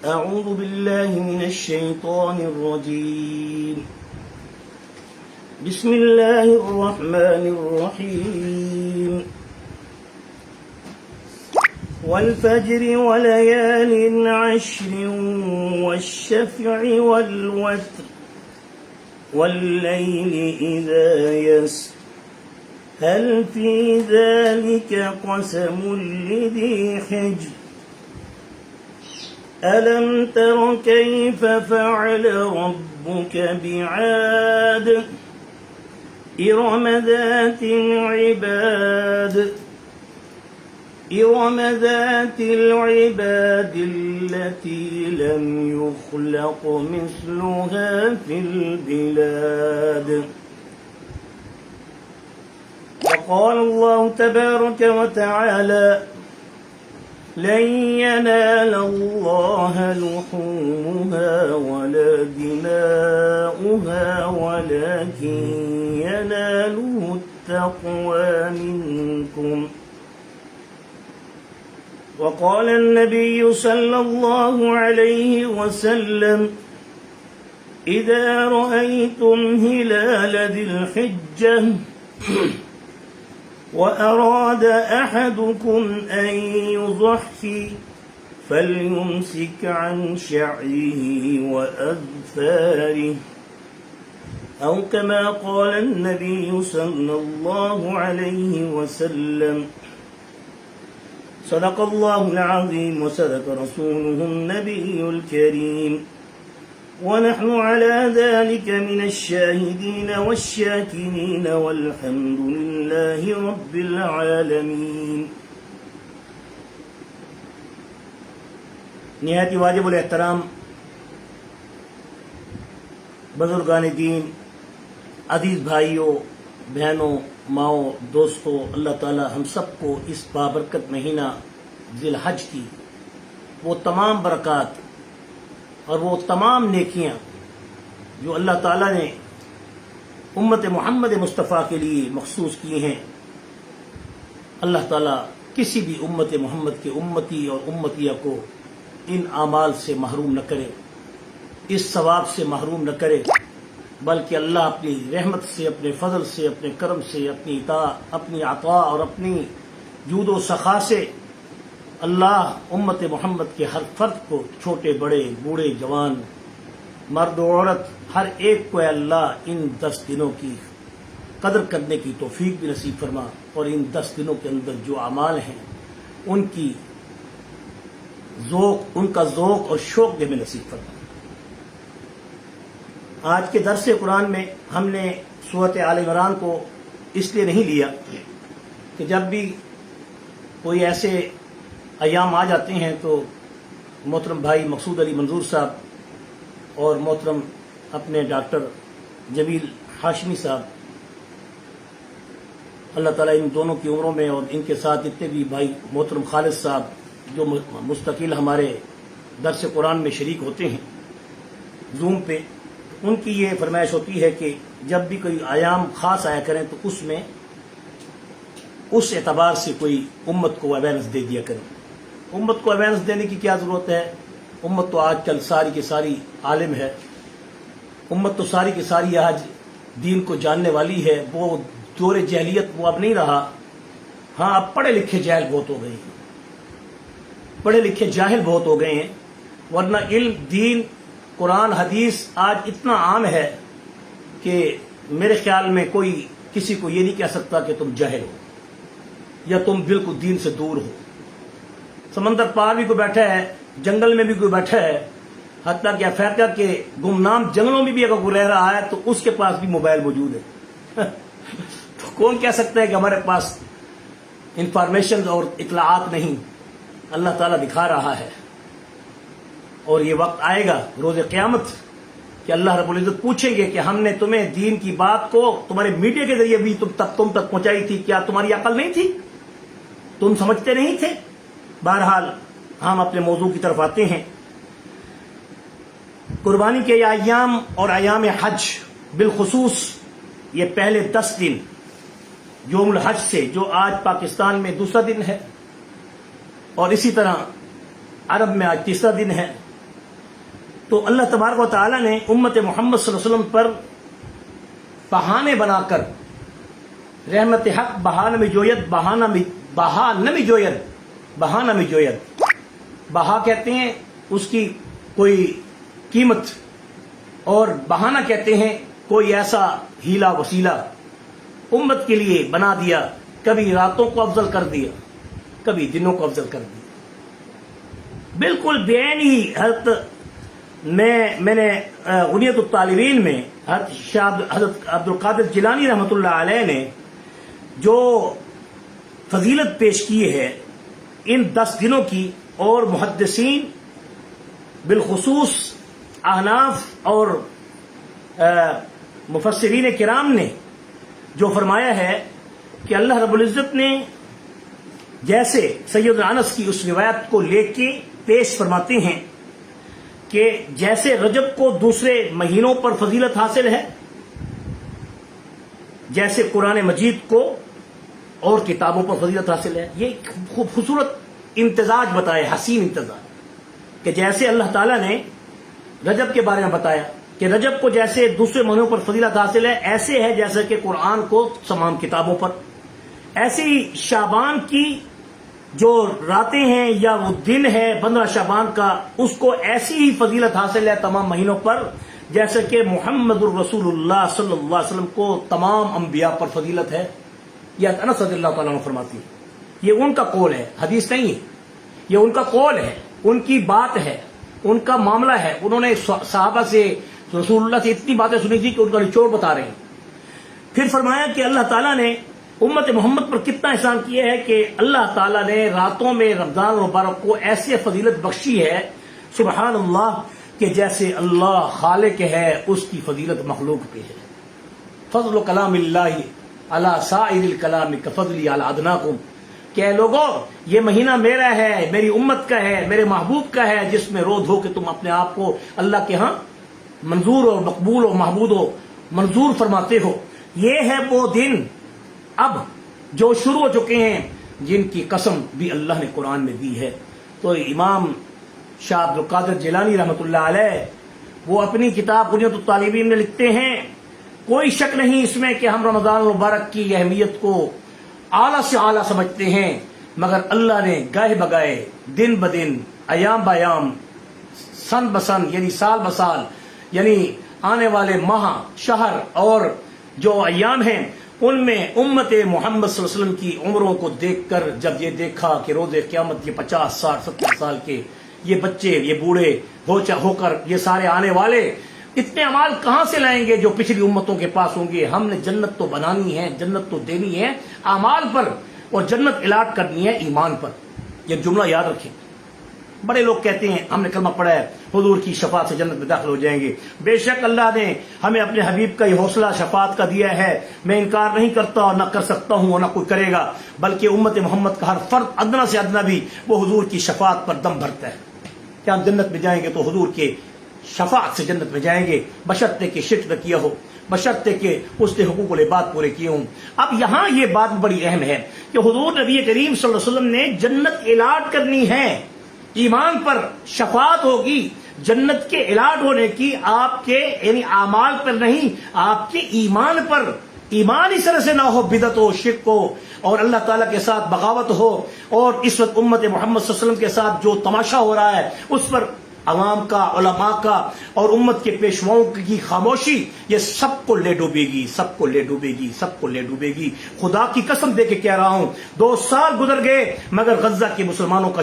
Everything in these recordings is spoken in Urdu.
أعوذ بالله من الشيطان الرجيم. بسم الله الرحمن الرحيم. والفجر وليال عشر والشفع والوتر والليل إذا يسر هل في ذلك قسم لذي حجر ألم تر كيف فعل ربك بعاد إرم ذات العباد التي لم يخلق مثلها في البلاد. وقال الله تبارك وتعالى لن ينال الله لحومها ولا دماؤها ولكن يناله التقوى منكم. وقال النبي صلى الله عليه وسلم إذا رأيتم هلال ذي الحجة وأراد أحدكم أن يضحي فليمسك عن شعره وأظفاره أو كما قال النبي صلى الله عليه وسلم. صدق الله العظيم وصدق رسوله النبي الكريم ونحن على ذلك من الشاهدين والشاكرين والحمد لله رب العالمين. نہایت واجب الاحترام بزرگان دین، عزیز بھائیوں، بہنوں، ماؤں، دوستوں، اللہ تعالی ہم سب کو اس بابرکت مہینہ ذی الحج کی وہ تمام برکات اور وہ تمام نیکیاں جو اللہ تعالیٰ نے امت محمد مصطفیٰ کے لیے مخصوص کی ہیں، اللہ تعالیٰ کسی بھی امت محمد کے امتی اور امتیہ کو ان اعمال سے محروم نہ کرے، اس ثواب سے محروم نہ کرے، بلکہ اللہ اپنی رحمت سے، اپنے فضل سے، اپنے کرم سے، اپنی عطا اور اپنی جود و سخا سے اللہ امت محمد کے ہر فرد کو، چھوٹے بڑے، بوڑھے جوان، مرد و عورت، ہر ایک کو اے اللہ ان 10 دنوں کی قدر کرنے کی توفیق بھی نصیب فرما، اور ان 10 دنوں کے اندر جو اعمال ہیں ان کا ذوق اور شوق بھی ہمیں نصیب فرما. آج کے درس قرآن میں ہم نے سورۃ آل عمران کو اس لیے نہیں لیا کہ جب بھی کوئی ایسے ایام آ جاتے ہیں تو محترم بھائی مقصود علی منظور صاحب اور محترم اپنے ڈاکٹر جمیل ہاشمی صاحب، اللہ تعالیٰ ان دونوں کی عمروں میں، اور ان کے ساتھ جتنے بھی بھائی محترم خالد صاحب جو مستقل ہمارے درس قرآن میں شریک ہوتے ہیں زوم پہ، ان کی یہ فرمائش ہوتی ہے کہ جب بھی کوئی ایام خاص آیا کریں تو اس میں اس اعتبار سے کوئی امت کو اویئرنس دے دیا کریں. امت کو اویئرنس دینے کی کیا ضرورت ہے؟ امت تو آج کل ساری کی ساری عالم ہے، امت تو ساری کی ساری آج دین کو جاننے والی ہے. وہ دور جہلیت وہ اب نہیں رہا. ہاں، اب پڑھے لکھے جاہل بہت ہو گئے ہیں، پڑھے لکھے جاہل بہت ہو گئے ہیں، ورنہ علم، دین، قرآن، حدیث آج اتنا عام ہے کہ میرے خیال میں کوئی کسی کو یہ نہیں کہہ سکتا کہ تم جاہل ہو یا تم بالکل دین سے دور ہو. سمندر پار بھی کوئی بیٹھا ہے، جنگل میں بھی کوئی بیٹھا ہے، حتیٰ کہ افریقہ کے گمنام جنگلوں میں بھی اگر کوئی رہ رہا ہے تو اس کے پاس بھی موبائل موجود ہے. تو کون کہہ سکتا ہے کہ ہمارے پاس انفارمیشن اور اطلاعات نہیں؟ اللہ تعالیٰ دکھا رہا ہے، اور یہ وقت آئے گا روز قیامت کہ اللہ رب العزت پوچھیں گے کہ ہم نے تمہیں دین کی بات کو تمہارے میڈیا کے ذریعے بھی تم تک پہنچائی تھی، کیا تمہاری عقل نہیں تھی؟ تم سمجھتے نہیں تھے؟ بہرحال ہم اپنے موضوع کی طرف آتے ہیں. قربانی کے ایام اور ایام حج بالخصوص یہ پہلے 10 دن یوم الحج سے، جو آج پاکستان میں 2 دن ہے اور اسی طرح عرب میں آج 3 دن ہے، تو اللہ تبارک و تعالیٰ نے امت محمد صلی اللہ علیہ وسلم پر بہانے بنا کر رحمت حق بہانہ میں جویت بہانہ میں جویت بہا کہتے ہیں اس کی کوئی قیمت، اور بہانہ کہتے ہیں کوئی ایسا ہیلا وسیلہ امت کے لیے بنا دیا، کبھی راتوں کو افضل کر دیا، کبھی دنوں کو افضل کر دیا۔ بالکل بین ہی حضرت میں نے غنیت الطالبین میں حضرت عبد القادر جیلانی رحمۃ اللہ علیہ نے جو فضیلت پیش کی ہے ان 10 دنوں کی، اور محدثین بالخصوص احناف اور مفسرین کرام نے جو فرمایا ہے کہ اللہ رب العزت نے جیسے سیدنا انس کی اس روایت کو لے کے پیش فرماتے ہیں کہ جیسے رجب کو دوسرے مہینوں پر فضیلت حاصل ہے، جیسے قرآن مجید کو اور کتابوں پر فضیلت حاصل ہے۔ یہ خوبصورت امتزاج بتائے، حسین امتزاج، کہ جیسے اللہ تعالیٰ نے رجب کے بارے میں بتایا کہ رجب کو جیسے دوسرے مہینوں پر فضیلت حاصل ہے، ایسے ہے جیسے کہ قرآن کو تمام کتابوں پر، ایسے ہی شعبان کی جو راتیں ہیں یا وہ دن ہے 15 شعبان کا، اس کو ایسی ہی فضیلت حاصل ہے تمام مہینوں پر جیسے کہ محمد الرسول اللہ صلی اللہ علیہ وسلم کو تمام انبیاء پر فضیلت ہے۔ یہ انس رضی اللہ تعالیٰ عنہ فرماتی ہے، یہ ان کا قول ہے، حدیث نہیں ہے، یہ ان کا قول ہے، ان کی بات ہے، ان کا معاملہ ہے۔ انہوں نے صحابہ سے، رسول اللہ سے اتنی باتیں سنی تھی کہ ان کا نچوڑ بتا رہے ہیں۔ پھر فرمایا کہ اللہ تعالیٰ نے امت محمد پر کتنا احسان کیا ہے کہ اللہ تعالیٰ نے راتوں میں رمضان المبارک کو ایسے فضیلت بخشی ہے، سبحان اللہ، کہ جیسے اللہ خالق ہے اس کی فضیلت مخلوق پہ ہے۔ فضل کلام اللہ علی سائر الکلام کفضلی علی ادناکم، کہ اے لوگوں یہ مہینہ میرا ہے، میری امت کا ہے، میرے محبوب کا ہے، جس میں رو دھو کہ تم اپنے آپ کو اللہ کے ہاں منظور و مقبول و محمود و منظور فرماتے ہو۔ یہ ہے وہ دن اب جو شروع ہو چکے ہیں جن کی قسم بھی اللہ نے قرآن میں دی ہے۔ تو امام شاہ عبد القادر جیلانی رحمۃ اللہ علیہ وہ اپنی کتاب غنیت الطالبین میں لکھتے ہیں، کوئی شک نہیں اس میں کہ ہم رمضان المبارک کی اہمیت کو اعلیٰ سے اعلیٰ سمجھتے ہیں، مگر اللہ نے گاہے بگائے، دن بدن، ایام بایام، سن بسن یعنی سال بسال، یعنی آنے والے ماہ، شہر اور جو ایام ہیں ان میں امت محمد صلی اللہ علیہ وسلم کی عمروں کو دیکھ کر جب یہ دیکھا کہ روز قیامت یہ 50 60 70 سال کے یہ بچے، یہ بوڑھے ہو کر یہ سارے آنے والے اتنے اعمال کہاں سے لائیں گے جو پچھلی امتوں کے پاس ہوں گے؟ ہم نے جنت تو بنانی ہے، جنت تو دینی ہے اعمال پر، اور جنت الاٹ کرنی ہے ایمان پر۔ یہ جملہ یاد رکھیں۔ بڑے لوگ کہتے ہیں ہم نے کلمہ پڑھا ہے حضور کی شفاعت سے جنت میں داخل ہو جائیں گے۔ بے شک اللہ نے ہمیں اپنے حبیب کا یہ حوصلہ شفاعت کا دیا ہے، میں انکار نہیں کرتا اور نہ کر سکتا ہوں اور نہ کوئی کرے گا، بلکہ امت محمد کا ہر فرد ادنا سے ادنا بھی وہ حضور کی شفاعت پر دم بھرتا ہے کہ ہم جنت میں جائیں گے تو حضور کے شفاعت سے جنت میں جائیں گے، بشرطے کہ شرک نہ کیا ہو، بشرطے کہ اس نے حقوق العباد پورے کیے ہوں۔ اب یہاں یہ بات بڑی اہم ہے کہ حضور نبی کریم صلی اللہ علیہ وسلم نے جنت الاٹ کرنی ہے، ایمان پر شفاعت ہوگی، جنت کے الاٹ ہونے کی آپ کے یعنی اعمال پر نہیں، آپ کے ایمان پر۔ ایمان اس طرح سے نہ ہو بدعت ہو، شرک ہو اور اللہ تعالیٰ کے ساتھ بغاوت ہو، اور اس وقت امت محمد صلی اللہ علیہ وسلم کے ساتھ جو تماشا ہو رہا ہے اس پر عوام کا، علماء کا اور امت کے پیشواؤں کی خاموشی یہ سب کو لے ڈوبے گی، سب کو لے ڈوبے گی، سب کو لے ڈوبے گی۔ خدا کی قسم دے کے کہہ رہا ہوں، 2 سال گزر گئے مگر غزہ کے مسلمانوں کا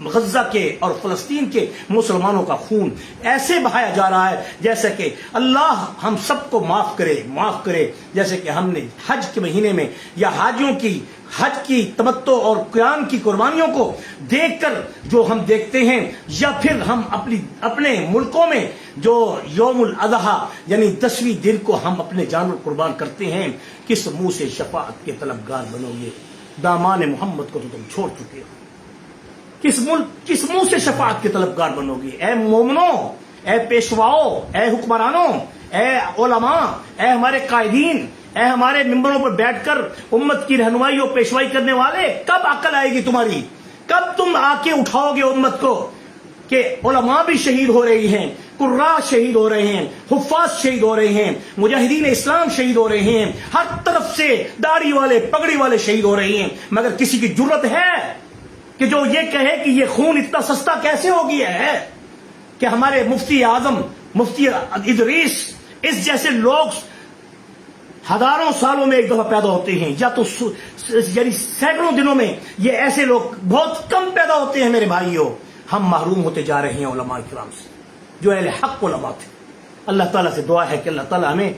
غزہ کے اور فلسطین کے مسلمانوں کا خون ایسے بہایا جا رہا ہے جیسے کہ اللہ ہم سب کو معاف کرے، جیسے کہ ہم نے حج کے مہینے میں یا حاجیوں کی حج کی تمتع اور قیام کی قربانیوں کو دیکھ کر جو ہم دیکھتے ہیں، یا پھر ہم اپنے ملکوں میں جو یوم الاضحیٰ یعنی 10ویں دن کو ہم اپنے جانور قربان کرتے ہیں، کس منہ سے شفاعت کے طلبگار بنو گے؟ دامان محمد کو تو تم چھوڑ چکے ہو، کس منہ سے شفاعت کے طلبگار بنو گے؟ اے مومنوں، اے پیشواؤں، اے حکمرانوں، اے علماء، اے ہمارے قائدین، اے ہمارے ممبروں پر بیٹھ کر امت کی رہنمائی اور پیشوائی کرنے والے، کب عقل آئے گی تمہاری؟ کب تم آ کے اٹھاؤ گے امت کو کہ علماء بھی شہید ہو رہی ہیں، قراء شہید ہو رہے ہیں، حفاظ شہید ہو رہے ہیں، مجاہدین اسلام شہید ہو رہے ہیں، ہر طرف سے داڑھی والے پگڑی والے شہید ہو رہے ہیں، مگر کسی کی جرت ہے کہ جو یہ کہے کہ یہ خون اتنا سستا کیسے ہو گیا ہے کہ ہمارے مفتی اعظم مفتی ادریس اس جیسے لوگ ہزاروں سالوں میں ایک دفعہ پیدا ہوتے ہیں، یا تو یعنی سینکڑوں دنوں میں یہ ایسے لوگ بہت کم پیدا ہوتے ہیں۔ میرے بھائیوں، ہم محروم ہوتے جا رہے ہیں علماء کرام سے جو اہل حق علماء تھے۔ اللہ تعالیٰ سے دعا ہے کہ اللہ تعالیٰ ہمیں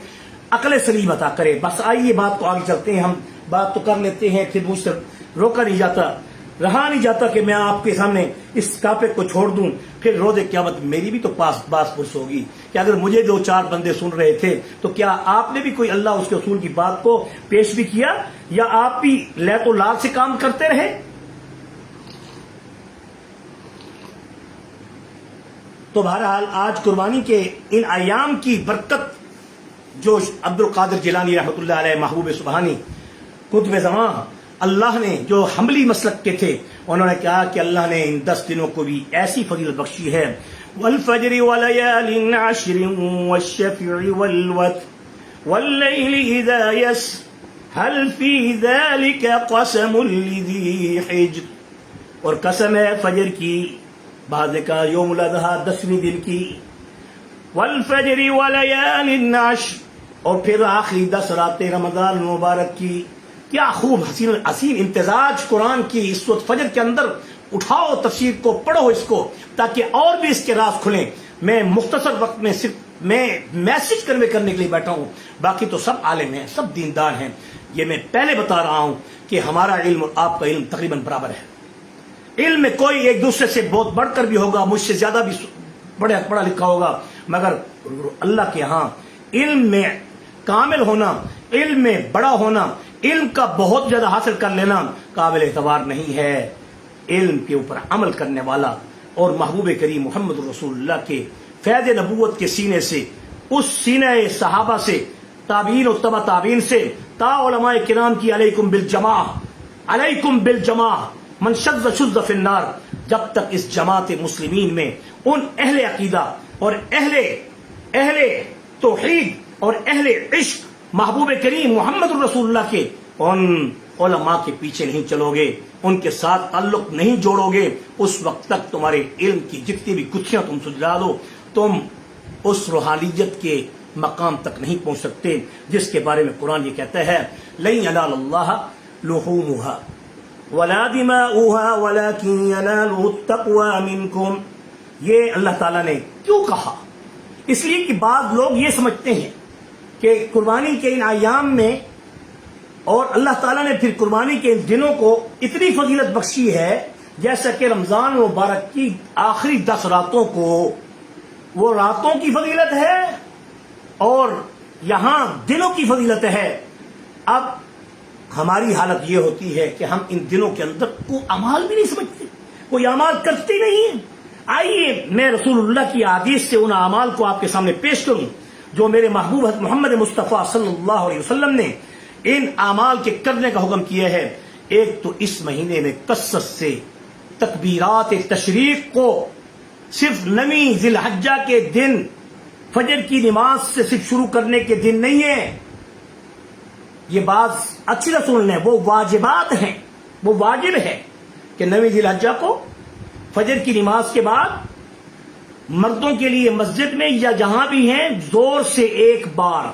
عقل سلیم عطا کرے۔ بس آئیے بات کو آگے چلتے ہیں، ہم بات تو کر لیتے ہیں، پھر مجھ سے روکا نہیں جاتا، رہا نہیں جاتا کہ میں آپ کے سامنے اس ٹاپک کو چھوڑ دوں، پھر روز قیامت میری بھی تو باس پرس ہوگی کہ اگر مجھے 2-4 بندے سن رہے تھے تو کیا آپ نے بھی کوئی اللہ اس کے اصول کی بات کو پیش بھی کیا، یا آپ بھی لیت و لال سے کام کرتے رہے؟ تو بہرحال آج قربانی کے ان ایام کی برکت جو عبد القادر جیلانی رحمۃ اللہ علیہ محبوب سبحانی قطب زمان اللہ نے جو حملی مسلک کے تھے، انہوں نے کہا کہ اللہ نے ان 10 دنوں کو بھی ایسی فضیلت بخشی ہے، والفجر وليال عشر والشفع والوتر والليل اذا يسر هل في ذلك قسم لذي حجر، اور قسم ہے فجر کی، بعض کا یوم الاضحیٰ 10ویں دن کی، والفجر وليال عشر، اور پھر آخری 10 راتیں رمضان مبارک کی۔ کیا خوب حسین امتزاج قرآن کی اس وقت فجر کے اندر، اٹھاؤ تفسیر کو، پڑھو اس کو تاکہ اور بھی اس کے راز کھلیں۔ میں مختصر وقت میں صرف میں میسج کنوے کرنے کے لیے بیٹھا ہوں، باقی تو سب عالم ہیں، سب دیندار ہیں۔ یہ میں پہلے بتا رہا ہوں کہ ہمارا علم اور آپ کا علم تقریباً برابر ہے۔ علم میں کوئی ایک دوسرے سے بہت بڑھ کر بھی ہوگا، مجھ سے زیادہ بھی پڑھا لکھا ہوگا، مگر اللہ کے ہاں علم میں کامل ہونا، علم میں بڑا ہونا، علم کا بہت زیادہ حاصل کر لینا قابل اعتبار نہیں ہے۔ علم کے اوپر عمل کرنے والا اور محبوب کریم محمد رسول اللہ کے فیض نبوت کے سینے سے، اس سینہ صحابہ سے، تابعین و تبع تابعین سے، تا علماء کرام کی علیکم بالجماع، علیکم بالجماع من شذ شذ فی النار، جب تک اس جماعت مسلمین میں ان اہل عقیدہ اور اہل توحید اور اہل عشق محبوب کریم محمد الرسول اللہ کے ان علماء کے پیچھے نہیں چلو گے، ان کے ساتھ تعلق نہیں جوڑو گے، اس وقت تک تمہارے علم کی جتنی بھی گتھیاں تم سجھا دو، تم اس روحانیت کے مقام تک نہیں پہنچ سکتے جس کے بارے میں قرآن یہ کہتا ہے لن ینال اللہ لحومها ولا دماؤها ولكن يناله التقوى منكم۔ یہ اللہ تعالیٰ نے کیوں کہا؟ اس لیے کہ بعض لوگ یہ سمجھتے ہیں کہ قربانی کے ان ایام میں، اور اللہ تعالیٰ نے پھر قربانی کے ان دنوں کو اتنی فضیلت بخشی ہے جیسا کہ رمضان مبارک کی آخری 10 راتوں کو وہ راتوں کی فضیلت ہے اور یہاں دنوں کی فضیلت ہے۔ اب ہماری حالت یہ ہوتی ہے کہ ہم ان دنوں کے اندر کوئی اعمال بھی نہیں سمجھتے، کوئی اعمال کرتے نہیں۔ آئیے میں رسول اللہ کی حدیث سے ان اعمال کو آپ کے سامنے پیش کروں جو میرے محبوب حضرت محمد مصطفیٰ صلی اللہ علیہ وسلم نے ان اعمال کے کرنے کا حکم کیا ہے۔ ایک تو اس مہینے میں کثرت سے تکبیرات تشریق کو صرف 9 ذی الحجہ کے دن فجر کی نماز سے صرف شروع کرنے کے دن نہیں ہے، یہ بات اچھی طرح سن لیں، وہ واجبات ہیں، وہ واجب ہے کہ 9 ذی الحجہ کو فجر کی نماز کے بعد مردوں کے لیے مسجد میں یا جہاں بھی ہیں زور سے ایک بار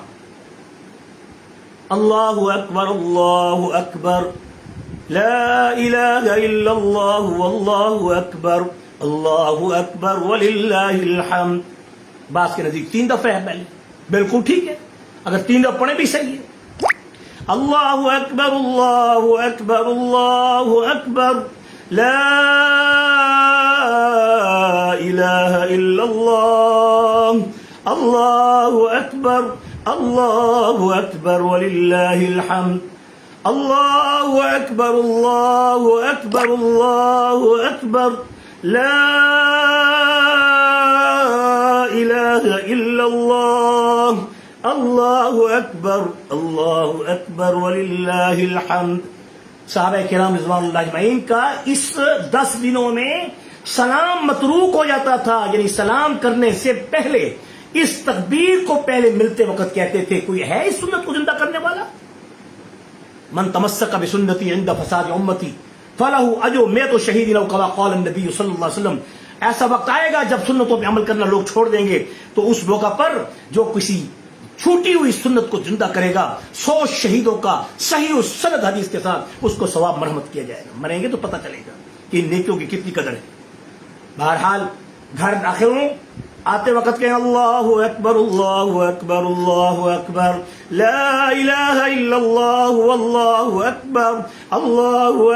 اللہ اکبر لا الہ الا اللہ واللہ اکبر وللہ الحمد، بعض کے نزدیک 3 دفعہ ہے پہلے، بالکل ٹھیک ہے، اگر 3 دفعہ پڑھیں بھی صحیح ہے۔ اللہ اکبر اللہ اکبر لا الہ الا اللہ اللہ اکبر وللہ الحمد، اللہ اکبر لا الہ الا اللہ اللہ اکبر وللہ الحمد۔ صحابہ کرام رضوان اللہ اجمعین کا اس 10 دنوں میں سلام متروک ہو جاتا تھا، یعنی سلام کرنے سے پہلے اس تکبیر کو پہلے ملتے وقت کہتے تھے کوئی ہے اس سنت کو زندہ کرنے والا؟ من تمسک بسنتی عند فساد امتی فلہ اجر مئۃ شہید او کما قال النبی صلی اللہ علیہ وسلم. ایسا وقت آئے گا جب سنتوں پہ عمل کرنا لوگ چھوڑ دیں گے، تو اس موقع پر جو کسی چھوٹی ہوئی سنت کو زندہ کرے گا 100 شہیدوں کا صحیح السند حدیث کے ساتھ اس کو ثواب مرحمت کیا جائے گا. مریں گے تو پتہ چلے گا کہ نیکیوں کی کتنی قدر ہے. بہرحال گھر داخل ہوں، آتے وقت کہیں اللہ اکبر اللہ اکبر اللہ اکبر لا الہ الا اللہ واللہ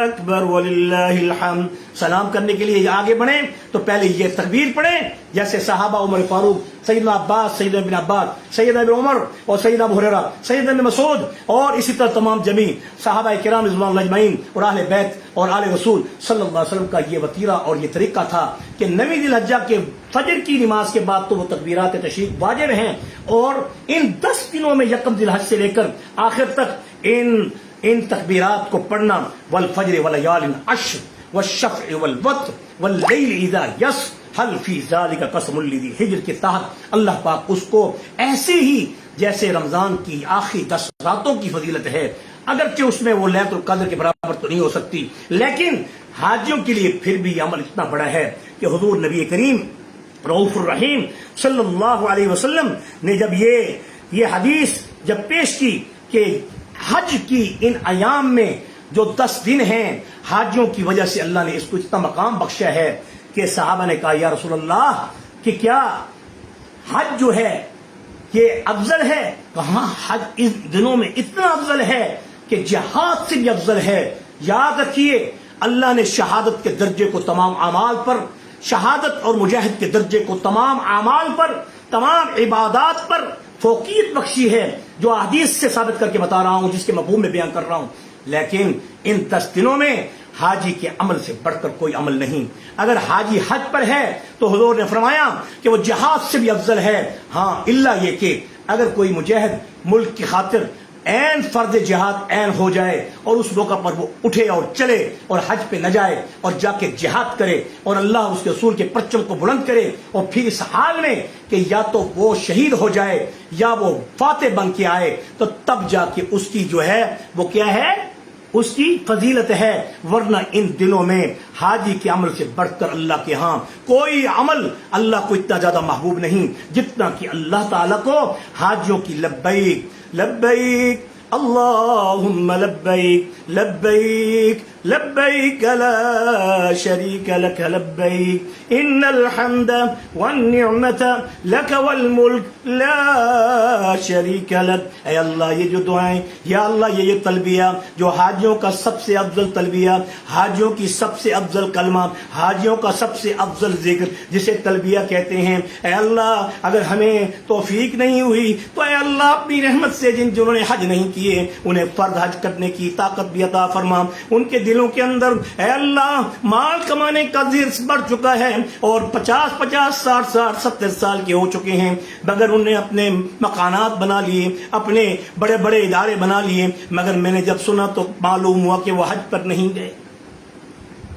اکبر وللہ الحمد. سلام کرنے کے لیے آگے بڑھیں تو پہلے یہ تکبیر پڑھیں جیسے صحابہ عمر فاروق، سیدنا عباس، سیدنا ابن عباس، سیدنا ابن عمر اور سیدنا ابو ہریرہ، سیدنا ابن مسعود اور اسی طرح تمام جمیع صحابہ کرام رضوان اللہ اجمعین اور اہل بیت اور آل رسول صلی اللہ علیہ وسلم کا یہ وتیرہ اور یہ طریقہ تھا کہ 9 ذی الحجہ کے فجر کی نماز کے بعد تو وہ تکبیرات تشریق واجب ہیں، اور ان 10 دنوں میں یکم ذی الحج سے لے کر آخر تک ان تکبیرات کو پڑھنا. والفجر ولیال عشر والشفع والوتر واللیل اذا یسر حل فی ذالک قسم لذی حجر کے تحت اللہ پاک اس کو ایسے ہی جیسے رمضان کی آخری 10 راتوں کی فضیلت ہے، اگرچہ اس میں وہ لیلۃ القدر کے برابر تو نہیں ہو سکتی، لیکن حاجیوں کے لیے پھر بھی عمل اتنا بڑا ہے کہ حضور نبی کریم رؤوف الرحیم صلی اللہ علیہ وسلم نے جب یہ حدیث جب پیش کی کہ حج کی ان ایام میں جو 10 دن ہیں حاجیوں کی وجہ سے اللہ نے اس کو اتنا مقام بخشا ہے کہ صحابہ نے کہا یا رسول اللہ کہ کیا حج جو ہے یہ افضل ہے؟ کہاں حج اس دنوں میں اتنا افضل ہے کہ جہاد سے بھی افضل ہے. یاد رکھیے اللہ نے شہادت کے درجے کو تمام اعمال پر، شہادت اور مجاہد کے درجے کو تمام اعمال پر، تمام عبادات پر فوقیت بخشی ہے، جو حدیث سے ثابت کر کے بتا رہا ہوں، جس کے مفہوم میں بیان کر رہا ہوں. لیکن ان 10 دنوں میں حاجی کے عمل سے بڑھ کر کوئی عمل نہیں. اگر حاجی حج پر ہے تو حضور نے فرمایا کہ وہ جہاد سے بھی افضل ہے. ہاں الا یہ کہ اگر کوئی مجاہد ملک کی خاطر عین فرض جہاد عین ہو جائے اور اس موقع پر وہ اٹھے اور چلے اور حج پہ نہ جائے اور جا کے جہاد کرے اور اللہ اس کے رسول کے پرچم کو بلند کرے، اور پھر اس حال میں کہ یا تو وہ شہید ہو جائے یا وہ فاتح بن کے آئے، تو تب جا کے اس کی جو ہے وہ کیا ہے، اس کی فضیلت ہے. ورنہ ان دنوں میں حاجی کے عمل سے بڑھ کر اللہ کے ہاں کوئی عمل اللہ کو اتنا زیادہ محبوب نہیں جتنا کہ اللہ تعالیٰ کو حاجیوں کی لبیک لبیک اللہم لبیک لبیک لبیک لا شریک لک لبیک ان الحمد والنعمت لک والملک لا شریک لک. اے اللہ یہ جو دعائیں، یا اللہ یہ تلبیہ جو حاجیوں کا سب سے افضل تلبیہ، حاجیوں کی سب سے افضل کلمہ، حاجیوں کا سب سے افضل ذکر جسے تلبیہ کہتے ہیں، اے اللہ اگر ہمیں توفیق نہیں ہوئی تو اے اللہ اپنی رحمت سے جنہوں نے حج نہیں کیے انہیں فرض حج کرنے کی طاقت بھی عطا فرما. ان کے دلوں کے اندر اے اللہ مال کمانے کا ذرس بڑھ چکا ہے اور 50 60 70 سال کے ہو چکے ہیں، مگر انہوں نے اپنے مکانات بنا لیے، اپنے بڑے بڑے ادارے بنا لیے، مگر میں نے جب سنا تو معلوم ہوا کہ وہ حج پر نہیں گئے.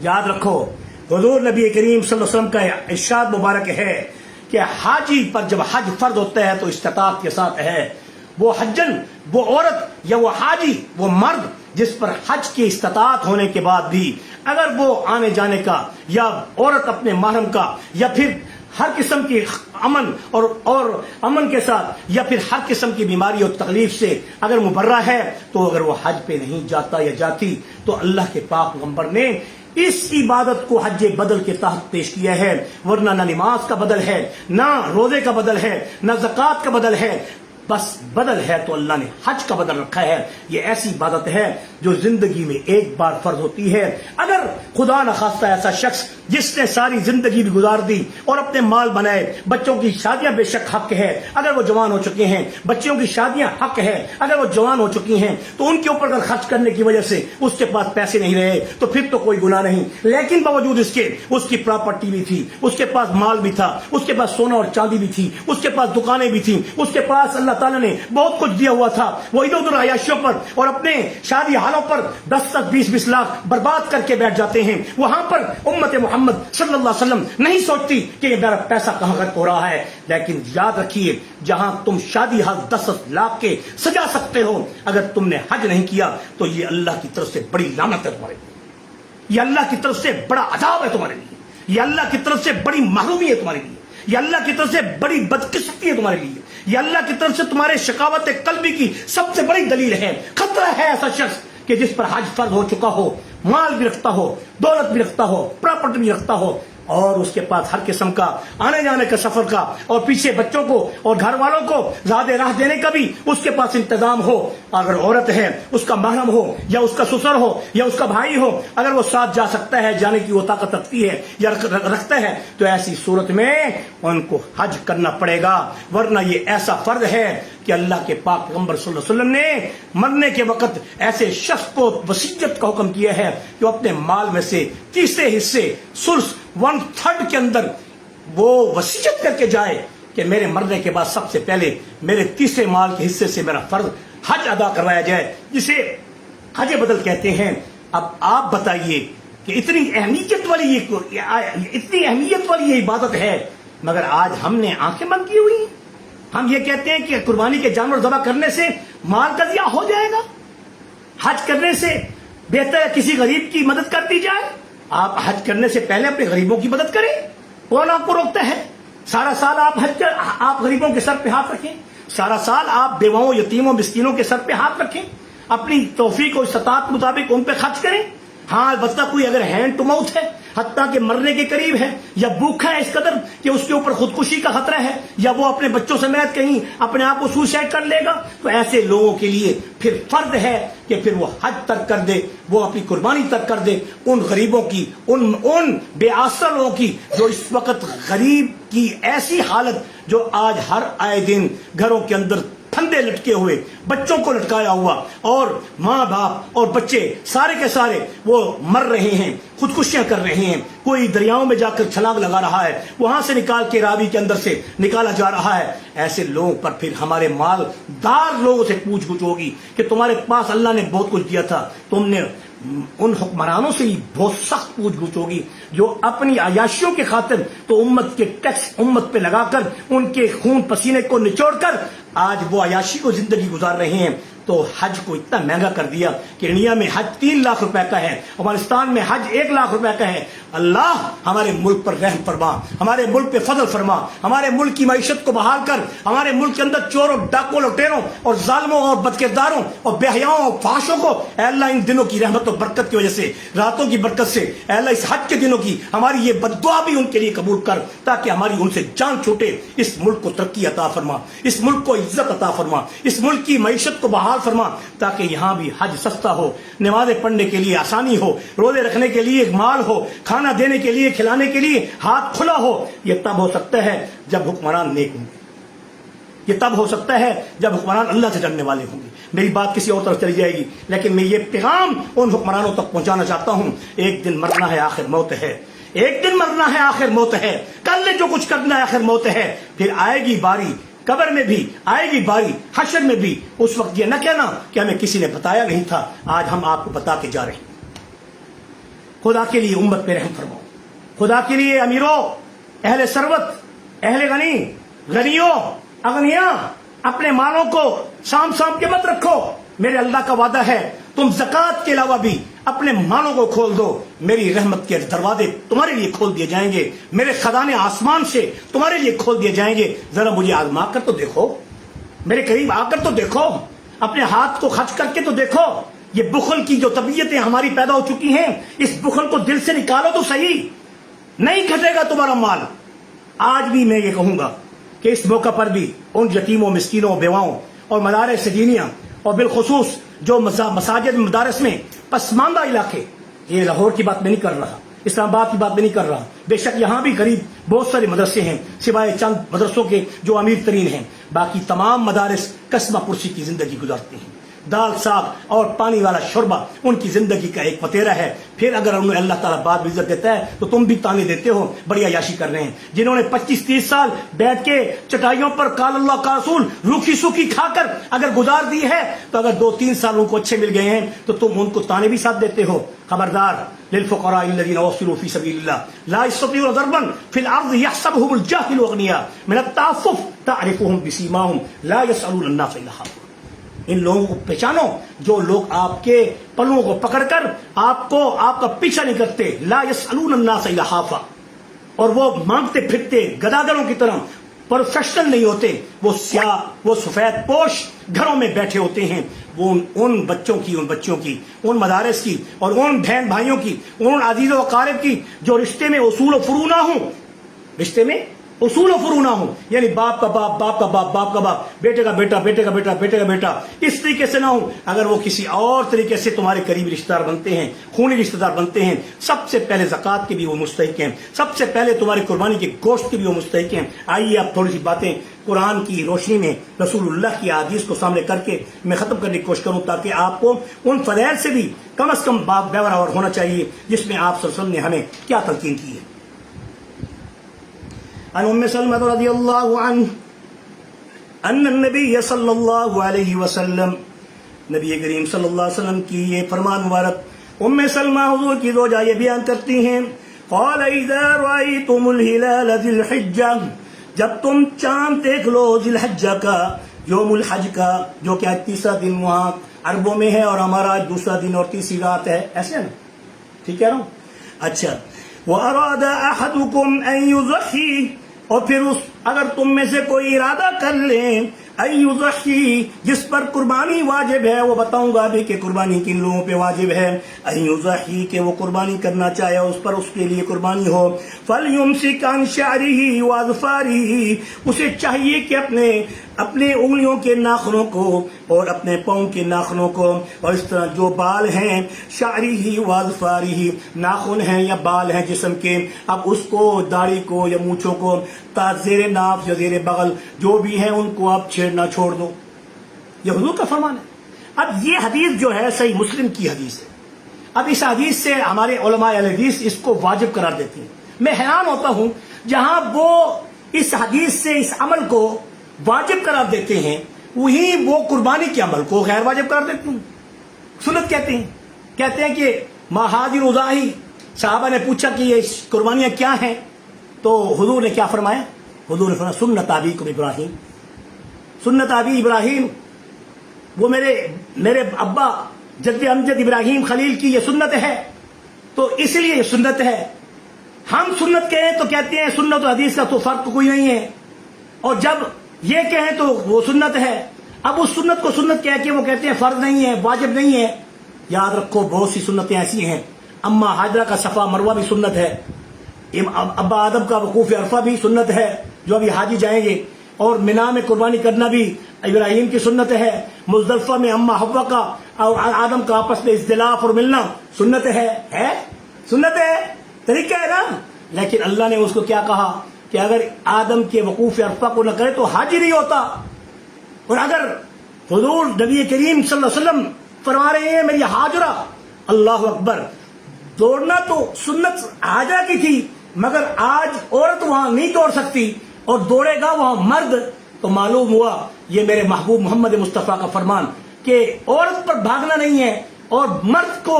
یاد رکھو حضور نبی کریم صلی اللہ علیہ وسلم کا ارشاد مبارک ہے کہ حاجی پر جب حج فرض ہوتا ہے تو استطاعت کے ساتھ ہے. وہ حجن، وہ عورت یا وہ حاجی، وہ مرد جس پر حج کی استطاعت ہونے کے بعد بھی اگر وہ آنے جانے کا، یا عورت اپنے محرم کا، یا پھر ہر قسم کی امن اور امن کے ساتھ، یا پھر ہر قسم کی بیماری اور تکلیف سے اگر مبرہ ہے، تو اگر وہ حج پہ نہیں جاتا یا جاتی تو اللہ کے پاک پیغمبر نے اس عبادت کو حج بدل کے تحت پیش کیا ہے. ورنہ نہ نماز کا بدل ہے، نہ روزے کا بدل ہے، نہ زکوٰۃ کا بدل ہے، بس بدل ہے تو اللہ نے حج کا بدل رکھا ہے. یہ ایسی عبادت ہے جو زندگی میں ایک بار فرض ہوتی ہے. اگر خدا نخواستہ ایسا شخص جس نے ساری زندگی بھی گزار دی اور اپنے مال بنائے، بچوں کی شادیاں بے شک حق ہے، اگر وہ جوان ہو چکے ہیں بچوں کی شادیاں حق ہے، اگر وہ جوان ہو چکی ہیں تو ان کے اوپر اگر خرچ کرنے کی وجہ سے اس کے پاس پیسے نہیں رہے تو پھر تو کوئی گناہ نہیں. لیکن باوجود اس کے اس کی پراپرٹی بھی تھی، اس کے پاس مال بھی تھا، اس کے پاس سونا اور چاندی بھی تھی، اس کے پاس دکانیں بھی تھیں، اس کے پاس اللہ تعالیٰ نے بہت کچھ دیا ہوا تھا وہ ادھر ادھر عیاشیوں پر اور اپنے شادی حالوں پر 10-20 لاکھ برباد کر کے بیٹھ جاتے ہیں. وہاں پر امت محمد صلی اللہ علیہ وسلم نہیں سوچتی کہ یہ میرا پیسہ کہاں خرچ ہو رہا ہے. لیکن یاد رکھیے جہاں تم شادی حال 10 لاکھ کے سجا سکتے ہو اگر تم نے حج نہیں کیا تو یہ اللہ کی طرف سے بڑی لعنت ہے تمہارے لیے. یہ اللہ کی طرف سے بڑا عذاب ہے تمہارے لیے. یہ اللہ کی طرف سے بڑی محرومی ہے تمہارے لیے. یہ اللہ کی طرف سے بڑی بدقسمتی ہے تمہارے لیے. یہ اللہ کی طرف سے تمہارے شقاوت قلبی کی سب سے بڑی دلیل ہے. خطرہ ہے ایسا شخص کہ جس پر حج فرض ہو چکا ہو, مال بھی رکھتا ہو, دولت بھی رکھتا ہو, پراپرٹی بھی رکھتا ہو اور اس کے پاس ہر قسم کا آنے جانے کا سفر کا اور پیچھے بچوں کو اور گھر والوں کو زیادہ راہ دینے کا بھی اس کے پاس انتظام ہو. اگر عورت ہے اس کا محرم ہو یا اس کا سسر ہو یا اس کا بھائی ہو, اگر وہ ساتھ جا سکتا ہے, جانے کی وہ طاقت رکھتی ہے یا رکھتا ہے, تو ایسی صورت میں ان کو حج کرنا پڑے گا. ورنہ یہ ایسا فرض ہے کہ اللہ کے پاک پیغمبر صلی اللہ علیہ وسلم نے مرنے کے وقت ایسے شخص کو وصیت کا حکم کیا ہے جو اپنے مال میں سے تیسرے حصے سلس 1/3 کے اندر وہ وصیت کر کے جائے کہ میرے مرنے کے بعد سب سے پہلے میرے تیسرے مال کے حصے سے میرا فرض حج ادا کروایا جائے, جسے حج بدل کہتے ہیں. اب آپ بتائیے کہ اتنی اہمیت والی یہ عبادت ہے مگر آج ہم نے آنکھیں بند کی ہوئی. ہم یہ کہتے ہیں کہ قربانی کے جانور ذبح کرنے سے مال کا ضیاع ہو جائے گا, حج کرنے سے بہتر ہے کسی غریب کی مدد کر دی جائے. آپ حج کرنے سے پہلے اپنے غریبوں کی مدد کریں. کون آپ کو روکتا ہے؟ سارا سال آپ غریبوں کے سر پہ ہاتھ رکھیں, سارا سال آپ بیواؤں, یتیموں, مسکینوں کے سر پہ ہاتھ رکھیں, اپنی توفیق اور استطاعت مطابق ان پہ خرچ کریں. ہاں البتہ کوئی اگر ہینڈ ٹو ماؤتھ ہے, حتیٰ کہ مرنے کے قریب ہے, یا بھوکا ہے اس قدر کہ اس کے اوپر خودکشی کا خطرہ ہے, یا وہ اپنے بچوں سمیت کہیں اپنے آپ کو سوسائڈ کر لے گا, تو ایسے لوگوں کے لیے پھر فرض ہے کہ پھر وہ حج ترک کر دے, وہ اپنی قربانی ترک کر دے. ان غریبوں کی, ان بے آسرا لوگوں کی جو اس وقت غریب کی ایسی حالت جو آج ہر آئے دن گھروں کے اندر پھندے لٹکے ہوئے, بچوں کو لٹکایا ہوا اور ماں باپ اور بچے سارے کے سارے وہ مر رہے ہیں, خودکشیاں کر رہے ہیں. کوئی دریاؤں میں جا کر چھلانگ لگا رہا ہے, وہاں سے نکال کے راوی کے اندر سے نکالا جا رہا ہے. ایسے لوگوں پر پھر ہمارے مالدار لوگوں سے پوچھ گچھ ہوگی کہ تمہارے پاس اللہ نے بہت کچھ دیا تھا, تم نے ان حکمرانوں سے ہی بہت سخت پوچھ گچھ ہوگی جو اپنی عیاشیوں کے خاطر تو امت کے ٹیکس امت پہ لگا کر ان کے خون پسینے کو نچوڑ کر آج وہ عیاشی کو زندگی گزار رہے ہیں. تو حج کو اتنا مہنگا کر دیا کہ انڈیا میں حج 3 لاکھ روپے کا ہے, افغانستان میں حج 1 لاکھ روپے کا ہے. اللہ ہمارے ملک پر رحم فرما, ہمارے ملک پہ فضل فرما, ہمارے ملک کی معیشت کو بحال کر, ہمارے ملک کے اندر چوروں, ڈاکوں, لٹیروں اور ظالموں اور بدکرداروں اور بے حیاؤں اور فحاشوں کو اے اللہ ان دنوں کی رحمت و برکت کی وجہ سے, راتوں کی برکت سے اے اللہ اس حج کے دنوں کی ہماری یہ بد دعا بھی ان کے لیے قبول کر, تاکہ ہماری ان سے جان چھوٹے. اس ملک کو ترقی عطا فرما, اس ملک کو عزت عطا فرما, اس ملک کی معیشت کو بحال فرما, تاکہ یہاں بھی حج سستا ہو, نمازیں پڑھنے کے لیے آسانی ہو, روزے رکھنے کے لیے مال ہو, کھانا دینے کے لیے, کھلانے کے لیے ہاتھ کھلا ہو. یہ تب ہو سکتا ہے جب حکمران نیک ہوں گے, یہ تب ہو سکتا ہے جب حکمران اللہ سے ڈرنے والے ہوں گے. میری بات کسی اور طرف چلی جائے گی, لیکن میں یہ پیغام ان حکمرانوں تک پہنچانا چاہتا ہوں. ایک دن مرنا ہے, آخر موت ہے. ایک دن مرنا ہے, آخر موت ہے. کل نے جو کچھ کرنا ہے, آخر موت ہے. پھر آئے گی باری, قبر میں بھی آئے گی باری, حشر میں بھی. اس وقت یہ نہ کہنا کہ ہمیں کسی نے بتایا نہیں تھا. آج ہم آپ کو بتا کے جا رہے ہیں. خدا کے لیے امت پہ رحم فرماؤ, خدا کے لیے امیروں, اہل ثروت, اہل غنیوں, اغنیاء, اپنے مالوں کو سام کے مت رکھو. میرے اللہ کا وعدہ ہے تم زکوٰۃ کے علاوہ بھی اپنے مالوں کو کھول دو, میری رحمت کے دروازے تمہارے لیے کھول دیے جائیں گے, میرے خزانے آسمان سے تمہارے لیے کھول دیے جائیں گے. ذرا مجھے آزما کر تو دیکھو, میرے قریب آ کر تو دیکھو, اپنے ہاتھ کو خرچ کر کے تو دیکھو. یہ بخل کی جو طبیعتیں ہماری پیدا ہو چکی ہیں, اس بخل کو دل سے نکالو تو صحیح. نہیں گھٹے گا تمہارا مال. آج بھی میں یہ کہوں گا کہ اس موقع پر بھی ان یتیموں, مسکینوں, بیواؤں اور مدارس دینیہ اور بالخصوص جو مساجد مدارس میں پسماندہ علاقے, یہ لاہور کی بات میں نہیں کر رہا, اسلام آباد کی بات میں نہیں کر رہا, بے شک یہاں بھی قریب بہت سارے مدرسے ہیں سوائے چند مدرسوں کے جو امیر ترین ہیں. باقی تمام مدارس قسمہ پرسی کی زندگی گزارتے ہیں, دال ساگ اور پانی والا شوربہ ان کی زندگی کا ایک پتیرا ہے. پھر اگر انہیں اللہ تعالیٰ بعد عزت دیتا ہے تو تم بھی تانے دیتے ہو بڑی عیاشی کر رہے ہیں. جنہوں نے 25-30 سال بیٹھ کے چٹائیوں پر قال اللہ کا رسول روکھی سوکھی کھا کر اگر گزار دی ہے تو اگر 2-3 سال ان کو اچھے مل گئے ہیں تو تم ان کو تانے بھی ساتھ دیتے ہو. خبردار. للفقراء الذين احصروا في سبيل الله لا يستطيعون ضربا في الارض يحسبهم الجاهل اغنياء من التعفف تعرفهم بسيماهم لا يسألون الناس الحافا. ان لوگوں کو پہچانو جو لوگ آپ کے پلوں کو پکڑ کر آپ کا پیچھا نہیں کرتے. لا يسألون الناس الحافا. اور وہ مانگتے پھرتے گداگروں کی طرح پروفیشنل نہیں ہوتے. وہ سیاہ وہ سفید پوش گھروں میں بیٹھے ہوتے ہیں. وہ ان بچوں کی ان مدارس کی اور ان بہن بھائیوں کی ان عزیز و اقارب کی جو رشتے میں اصول و فرو نہ ہوں. رشتے میں اصول و فرو نہ ہوں یعنی باپ کا باپ باپ کا باپ باپ کا باپ بیٹے کا بیٹا بیٹے کا بیٹا بیٹے کا بیٹا اس طریقے سے نہ ہوں. اگر وہ کسی اور طریقے سے تمہارے قریبی رشتہ دار بنتے ہیں خونی رشتہ دار بنتے ہیں سب سے پہلے زکوٰۃ کے بھی وہ مستحق ہیں. سب سے پہلے تمہاری قربانی کے گوشت کے بھی وہ مستحق ہیں. آئیے آپ تھوڑی سی باتیں قرآن کی روشنی میں رسول اللہ کی احادیث کو سامنے کر کے میں ختم کرنے کی کوشش کروں تاکہ آپ کو ان فضائل سے بھی کم از کم باور ہونا چاہیے جس میں آپ صلی اللہ علیہ وسلم نے ہمیں کیا تلقین کی ہے. عن ام سلمہ رضی اللہ عنہ ان النبی صلی اللہ علیہ وسلم نبی کریم صلی اللہ علیہ وسلم کی یہ فرمان مبارک. ام سلمہ حضور کی زوجہ یہ بیان کرتی ہیں قال اذا رأيتم الهلال ذی الحجہ جب تم چاند دیکھ لو ذی الحجہ کا یوم الحج کا جو کہ تیسرا دن وہاں عربوں میں ہے اور ہمارا آج دوسرا دن اور تیسری رات ہے ایسے نا ٹھیک کہہ رہا ہوں. اچھا وَأَرَادَ أَحَدُكُمْ أَن يُضَحِّي اور پھر اگر تم میں سے کوئی ارادہ کر لیں أَن يُضَحِّي جس پر قربانی واجب ہے وہ بتاؤں گا ابھی کہ قربانی کن لوگوں پہ واجب ہے. أَن يُضَحِّي کہ وہ قربانی کرنا چاہے اس پر اس کے لیے قربانی ہو. فَلْيُمْسِكْ عَنْ شَعْرِهِ وَأَظْفَارِهِ اسے چاہیے کہ اپنے انگلیوں کے ناخنوں کو اور اپنے پاؤں کے ناخنوں کو اور اس طرح جو بال ہیں شعری واظفاری ناخن ہیں یا بال ہیں جسم کے اب اس کو داڑھی کو یا مونچھوں کو زیر ناف یا زیر بغل جو بھی ہیں ان کو آپ چھیڑنا چھوڑ دو. یہ حضور کا فرمان ہے. اب یہ حدیث جو ہے صحیح مسلم کی حدیث ہے. اب اس حدیث سے ہمارے علماء الحدیث اس کو واجب قرار دیتے ہیں. میں حیران ہوتا ہوں جہاں وہ اس حدیث سے اس عمل کو واجب قرار دیتے ہیں وہی وہ قربانی کے عمل کو غیر واجب قرار دیتے ہیں سنت کہتے ہیں کہ ما حاضر اضاحی. صحابہ نے پوچھا کہ یہ قربانیاں کیا ہیں تو حضور نے کیا فرمایا. حضور نے فرمایا سنت ابیکم ابراہیم. سنت ابی ابراہیم وہ میرے ابا جد امجد ابراہیم خلیل کی یہ سنت ہے تو اس لیے یہ سنت ہے. ہم سنت کہیں تو کہتے ہیں سنت و حدیث کا تو فرق کوئی نہیں ہے اور جب یہ کہیں تو وہ سنت ہے. اب اس سنت کو سنت کہہ کے وہ کہتے ہیں فرض نہیں ہے واجب نہیں ہے. یاد رکھو بہت سی سنتیں ایسی ہیں. اما حاجرہ کا صفا مروہ بھی سنت ہے. ابا آدم کا وقوف عرفہ بھی سنت ہے جو ابھی حاجی جائیں گے. اور منا میں قربانی کرنا بھی ابراہیم کی سنت ہے. مزدلفہ میں اما حوا کا اور آدم کا آپس میں اختلاف اور ملنا سنت ہے سنت ہے طریقہ ہے نا. لیکن اللہ نے اس کو کیا کہا کہ اگر آدم کے وقوف عرفہ کو نہ کرے تو حاجی نہیں ہوتا. اور اگر حضور نبی کریم صلی اللہ علیہ وسلم فرما رہے ہیں میری حاجرہ اللہ اکبر دوڑنا تو سنت حاجرہ کی تھی مگر آج عورت وہاں نہیں دوڑ سکتی اور دوڑے گا وہاں مرد تو معلوم ہوا یہ میرے محبوب محمد مصطفیٰ کا فرمان کہ عورت پر بھاگنا نہیں ہے اور مرد کو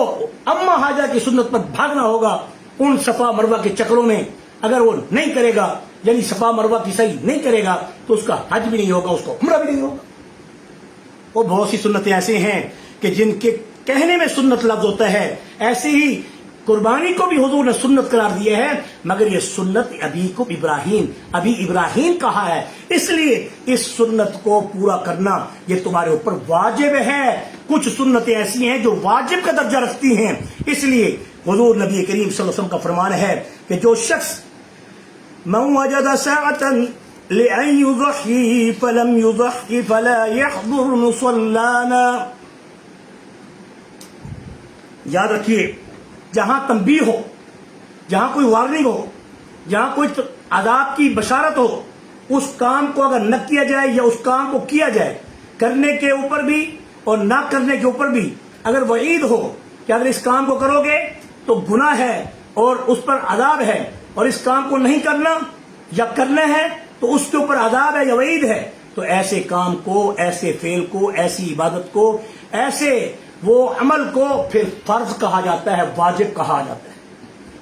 اما حاجرہ کی سنت پر بھاگنا ہوگا. ان صفا مروہ کے چکروں میں اگر وہ نہیں کرے گا یعنی صفا مروہ کی صحیح نہیں کرے گا تو اس کا حج بھی نہیں ہوگا اس کو عمرہ بھی نہیں ہوگا. وہ بہت سی سنتیں ایسے ہیں کہ جن کے کہنے میں سنت لفظ ہوتا ہے. ایسے ہی قربانی کو بھی حضور نے سنت قرار دیا ہے مگر یہ سنت ابھی ابراہیم کہا ہے اس لیے اس سنت کو پورا کرنا یہ تمہارے اوپر واجب ہے. کچھ سنتیں ایسی ہیں جو واجب کا درجہ رکھتی ہیں اس لیے حضور نبی کریم صلی اللہ علیہ وسلم کا فرمان ہے کہ جو شخص من وجد ساعة لأن يضحي فلم يضحي فلا يحضر مصلانا. یاد رکھیے جہاں تنبیہ ہو جہاں کوئی وارننگ ہو جہاں کوئی عذاب کی بشارت ہو اس کام کو اگر نہ کیا جائے یا اس کام کو کیا جائے کرنے کے اوپر بھی اور نہ کرنے کے اوپر بھی اگر وعید ہو کہ اگر اس کام کو کرو گے تو گناہ ہے اور اس پر عذاب ہے، اور اس کام کو نہیں کرنا یا کرنا ہے تو اس کے اوپر عذاب ہے یا وعید ہے، تو ایسے کام کو، ایسے فعل کو، ایسی عبادت کو، ایسے وہ عمل کو پھر فرض کہا جاتا ہے، واجب کہا جاتا ہے۔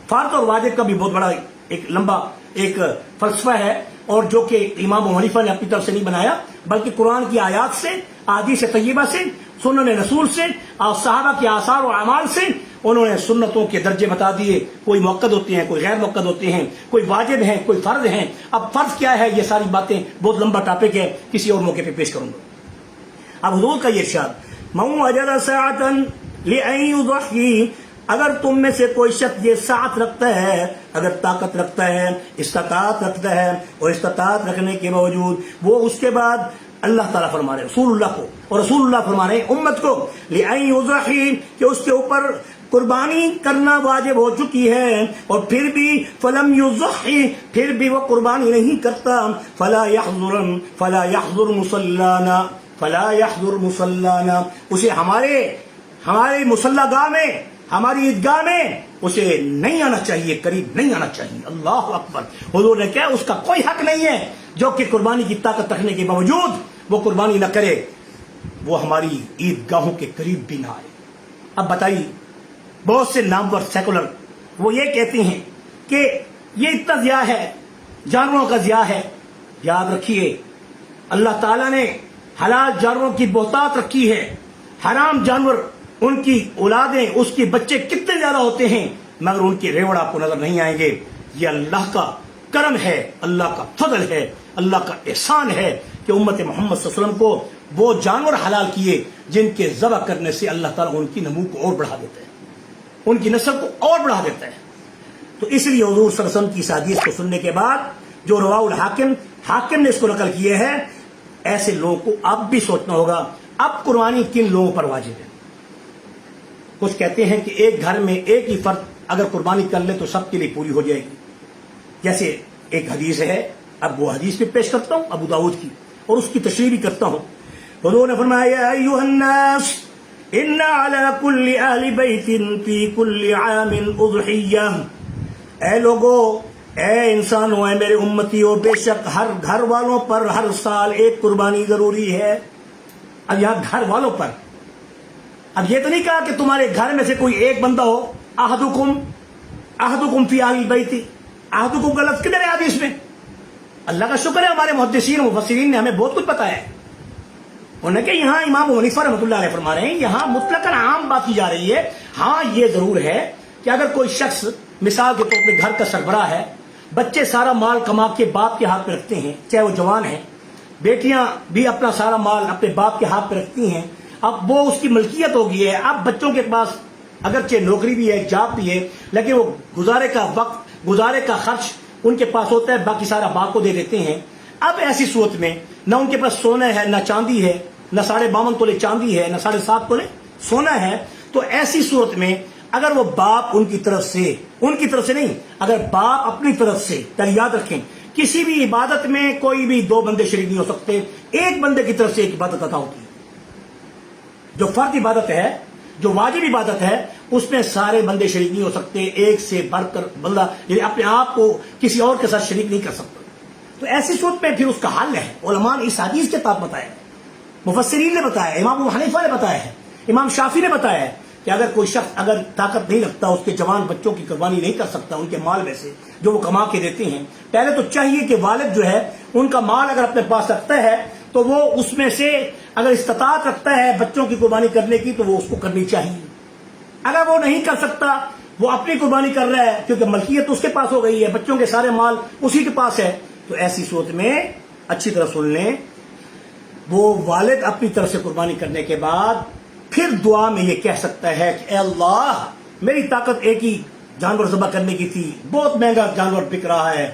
فرض اور واجب کا بھی بہت بڑا ایک لمبا ایک فلسفہ ہے، اور جو کہ امام ابو حنیفہ نے اپنی طرف سے نہیں بنایا، بلکہ قرآن کی آیات سے، احادیث طیبہ سے، سنن رسول سے اور صحابہ کے آثار و اعمال سے انہوں نے سنتوں کے درجے بتا دیے، کوئی موقد ہوتے ہیں، کوئی غیر موقد ہوتے ہیں، کوئی واجب ہیں، کوئی فرض ہیں۔ اب فرض کیا ہے، یہ ساری باتیں بہت لمبا ٹاپک ہے، کسی اور موقع پہ پیش کروں گا۔ اب حضور کا یہ ارشاد، من وجد سعة لأن يضحي، اگر تم میں سے کوئی شخص یہ سعت رکھتا ہے، اگر طاقت رکھتا ہے، استطاعت رکھتا ہے، اور استطاعت رکھنے کے باوجود وہ اس کے بعد اللہ تعالیٰ فرما رہے رسول اللہ کو، اور رسول اللہ فرما رہے امت کو، لأن يضحي، کہ اس کے اوپر قربانی کرنا واجب ہو چکی ہے، اور پھر بھی فلم یضحی، پھر بھی وہ قربانی نہیں کرتا، فلا يحضر مصلانا، فلا يحضر مصلانا، اسے ہمارے مصلی گاہ میں، ہماری عیدگاہ میں اسے نہیں آنا چاہیے، قریب نہیں آنا چاہیے۔ اللہ اکبر۔ حضور نے کہا اس کا کوئی حق نہیں ہے جو کہ قربانی کی طاقت رکھنے کے باوجود وہ قربانی نہ کرے، وہ ہماری عیدگاہوں کے قریب بھی نہ آئے۔ اب بتائیے، بہت سے نامور سیکولر وہ یہ کہتے ہیں کہ یہ اتنا ضیاء ہے، جانوروں کا ضیاء ہے۔ یاد رکھیے، اللہ تعالیٰ نے حلال جانوروں کی بہتات رکھی ہے، حرام جانور، ان کی اولادیں، اس کے بچے کتنے زیادہ ہوتے ہیں، مگر ان کے ریوڑ آپ کو نظر نہیں آئیں گے۔ یہ اللہ کا کرم ہے، اللہ کا فضل ہے، اللہ کا احسان ہے کہ امت محمد صلی اللہ علیہ وسلم کو وہ جانور حلال کیے جن کے ذبح کرنے سے اللہ تعالیٰ ان کی نمو کو اور بڑھا دیتا ہے، ان کی نسل کو اور بڑھا دیتا ہے۔ تو اس لیے حضور صلی اللہ علیہ وسلم کی اس حدیث کو سننے کے بعد جو رواہ الحاکم، حاکم نے اس کو نقل کیے ہے، ایسے لوگوں کو اب بھی سوچنا ہوگا اب قربانی کن لوگوں پر واجب ہے۔ کچھ کہتے ہیں کہ ایک گھر میں ایک ہی فرد اگر قربانی کر لے تو سب کے لیے پوری ہو جائے گی، جیسے ایک حدیث ہے، اب وہ حدیث بھی پیش کرتا ہوں ابو داؤد کی، اور اس کی تشریح بھی کرتا ہوں۔ حضور نے فرمایا، یا ایھا الناس ان علی کل اہل بیت فی کل عام اضحیہ، اے لوگو، اے انسانوں، اے میرے امتیوں، بے شک ہر گھر والوں پر ہر سال ایک قربانی ضروری ہے۔ اب یہاں گھر والوں پر، اب یہ تو نہیں کہا کہ تمہارے گھر میں سے کوئی ایک بندہ ہو، احدکم فی اہل البیت، احدکم کا لفظ کدھر ہے حدیث میں؟ اللہ کا شکر ہے ہمارے محدثین و مفسرین نے ہمیں بہت کچھ بتایا ہے۔ انہوں نے کہ یہاں امام ابو حنیفہ رحمۃ اللہ علیہ فرما رہے ہیں، یہاں مطلقاً عام بات کی جا رہی ہے۔ ہاں یہ ضرور ہے کہ اگر کوئی شخص مثال کے طور پہ گھر کا سربراہ ہے، بچے سارا مال کما کے باپ کے ہاتھ پہ رکھتے ہیں، چاہے وہ جوان ہیں، بیٹیاں بھی اپنا سارا مال اپنے باپ کے ہاتھ پہ رکھتی ہیں، اب وہ اس کی ملکیت ہو گئی ہے، اب بچوں کے پاس اگرچہ نوکری بھی ہے، جاب بھی ہے، لیکن وہ گزارے کا وقت، گزارے کا خرچ ان کے پاس ہوتا ہے، باقی سارا باپ کو دے دیتے ہیں۔ اب ایسی صورت میں نہ ان کے پاس سونا ہے، نہ چاندی ہے، نہ 52.5 تولے چاندی ہے، نہ 7.5 تولے سونا ہے، تو ایسی صورت میں اگر وہ باپ ان کی طرف سے نہیں، اگر باپ اپنی طرف سے، یاد رکھیں کسی بھی عبادت میں کوئی بھی دو بندے شریک نہیں ہو سکتے، ایک بندے کی طرف سے ایک عبادت عطا ہوتی ہے۔ جو فرض عبادت ہے، جو واجب عبادت ہے، اس میں سارے بندے شریک نہیں ہو سکتے، ایک سے بڑھ کر بندہ یعنی اپنے آپ کو کسی اور کے ساتھ شریک نہیں کر سکتا۔ تو ایسی صورت میں پھر اس کا حل ہے، علماء نے اس حدیث کے تحت بتایا ہے، مفسرین نے بتایا ہے، امام ابو حنیفہ نے بتایا ہے، امام شافعی نے بتایا ہے کہ اگر کوئی شخص اگر طاقت نہیں رکھتا، اس کے جوان بچوں کی قربانی نہیں کر سکتا ان کے مال میں سے جو وہ کما کے دیتے ہیں، پہلے تو چاہیے کہ والد جو ہے ان کا مال اگر اپنے پاس رکھتا ہے تو وہ اس میں سے اگر استطاعت رکھتا ہے بچوں کی قربانی کرنے کی تو وہ اس کو کرنی چاہیے۔ اگر وہ نہیں کر سکتا، وہ اپنی قربانی کر رہا ہے کیونکہ ملکیت اس کے پاس ہو گئی ہے، بچوں کے سارے مال اسی کے پاس ہے، تو ایسی صورت میں اچھی طرح سن لیں، وہ والد اپنی طرف سے قربانی کرنے کے بعد پھر دعا میں یہ کہہ سکتا ہے کہ اے اللہ، میری طاقت ایک ہی جانور ذبح کرنے کی تھی، بہت مہنگا جانور بک رہا ہے،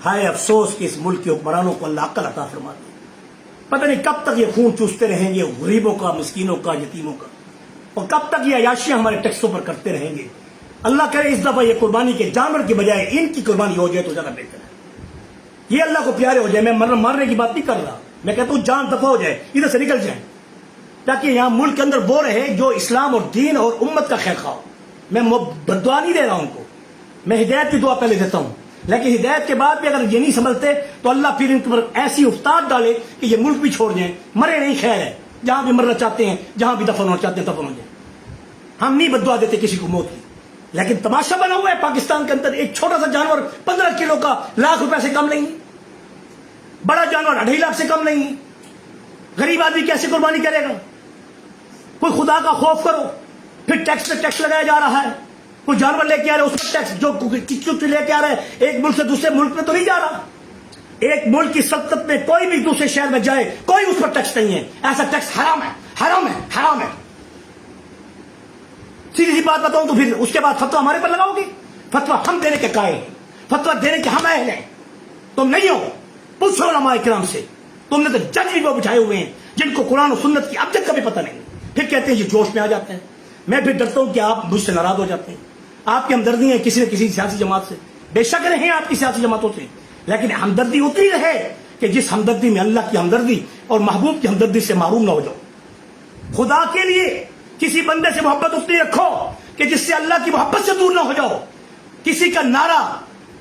ہائے افسوس کہ اس ملک کے حکمرانوں کو اللہ عقل عطا فرما دے، پتہ نہیں کب تک یہ خون چوستے رہیں گے غریبوں کا، مسکینوں کا، یتیموں کا، اور کب تک یہ عیاشیاں ہمارے ٹیکسوں پر کرتے رہیں گے۔ اللہ کرے اس دفعہ یہ قربانی کے جانور کی بجائے ان کی قربانی ہو جائے تو زیادہ بہتر ہے، یہ اللہ کو پیارے ہو جائے۔ میں مرنے کی بات نہیں کر رہا، میں کہتا ہوں جان دفع ہو جائے، ادھر سے نکل جائیں، تاکہ یہاں ملک کے اندر وہ رہے جو اسلام اور دین اور امت کا خیر خواہ ہو. میں بدعا نہیں دے رہا ہوں ان کو، میں ہدایت کی دعا پہلے دیتا ہوں، لیکن ہدایت کے بعد بھی اگر یہ نہیں سمجھتے تو اللہ پھر ان پر ایسی افتاد ڈالے کہ یہ ملک بھی چھوڑ جائیں. مرے نہیں خیر ہے، جہاں بھی مرنا چاہتے ہیں، جہاں بھی دفن ہونا چاہتے ہیں دفن ہو جائیں. ہم نہیں بدعا دیتے کسی کو موت کی، لیکن تماشا بنا ہوا ہے پاکستان کے اندر ایک چھوٹا سا جانور 15 کلو کا ₹1,00,000 سے کم نہیں، بڑا جانور 2.5 لاکھ سے کم نہیں. غریب آدمی کیسے قربانی کرے گا؟ کوئی خدا کا خوف کرو. پھر ٹیکس پہ ٹیکس لگایا جا رہا ہے، کوئی جانور لے کے آ رہا ہے اس پر ٹیکس، جو لے کے آ رہا ہے ایک ملک سے دوسرے ملک میں تو نہیں جا رہا. ایک ملک کی سلطنت میں کوئی بھی دوسرے شہر میں جائے کوئی اس پر ٹیکس نہیں ہے. ایسا ٹیکس حرام ہے، حرام ہے، حرام ہے. سیدھی سی بات بتاؤں تو پھر اس کے بعد فتویٰ ہمارے پر لگاؤ گی؟ فتویٰ ہم دینے کے قائل ہیں، فتویٰ دینے کے ہم اہل ہیں، تم نہیں ہو. پوچھو علماء کرام سے، تم نے تو جج بھی وہ بٹھائے ہوئے ہیں جن کو قرآن و سنت کی اب تک کبھی پتہ نہیں. پھر کہتے ہیں یہ جوش میں آ جاتے ہیں. میں پھر ڈرتا ہوں کہ آپ مجھ سے ناراض ہو جاتے ہیں. آپ کی ہمدردی ہے کسی نہ کسی سیاسی جماعت سے، بے شک رہیں آپ کی سیاسی جماعتوں سے، لیکن ہمدردی اتنی رہے کہ جس ہمدردی میں اللہ کی ہمدردی اور محبوب کی ہمدردی سے محروم نہ ہو جاؤ. خدا کے لیے کسی بندے سے محبت اتنی رکھو کہ جس سے اللہ کی محبت سے دور نہ ہو جاؤ. کسی کا نعرہ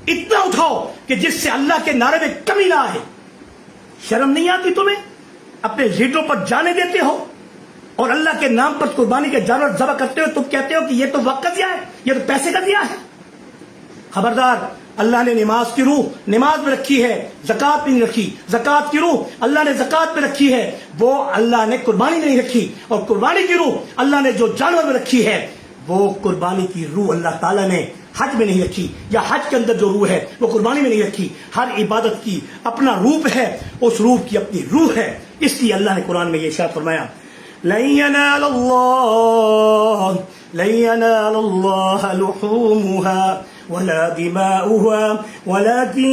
اتنا اٹھاؤ کہ جس سے اللہ کے نعرے میں کمی نہ آئے. شرم نہیں آتی تمہیں؟ اپنے لیڈروں پر جانے دیتے ہو اور اللہ کے نام پر قربانی کے جانور ذبح کرتے ہو. تم کہتے ہو کہ یہ تو وقت کا دیا ہے، یہ تو پیسے کا دیا ہے. خبردار، اللہ نے نماز کی روح نماز میں رکھی ہے، زکوٰۃ میں نہیں رکھی. زکوٰۃ کی روح اللہ نے زکوٰۃ میں رکھی ہے، وہ اللہ نے قربانی میں نہیں رکھی. اور قربانی کی روح اللہ نے جو جانور میں رکھی ہے، وہ قربانی کی روح اللہ تعالیٰ نے حج میں نہیں رکھی، یا حج کے اندر جو روح ہے وہ قربانی میں نہیں رکھی. ہر عبادت کی اپنا روپ ہے، اس روح کی اپنی روح ہے. اس لیے اللہ نے قرآن میں یہ ارشاد فرمایا، لن ينال الله لحومها ولا دماؤها ولكن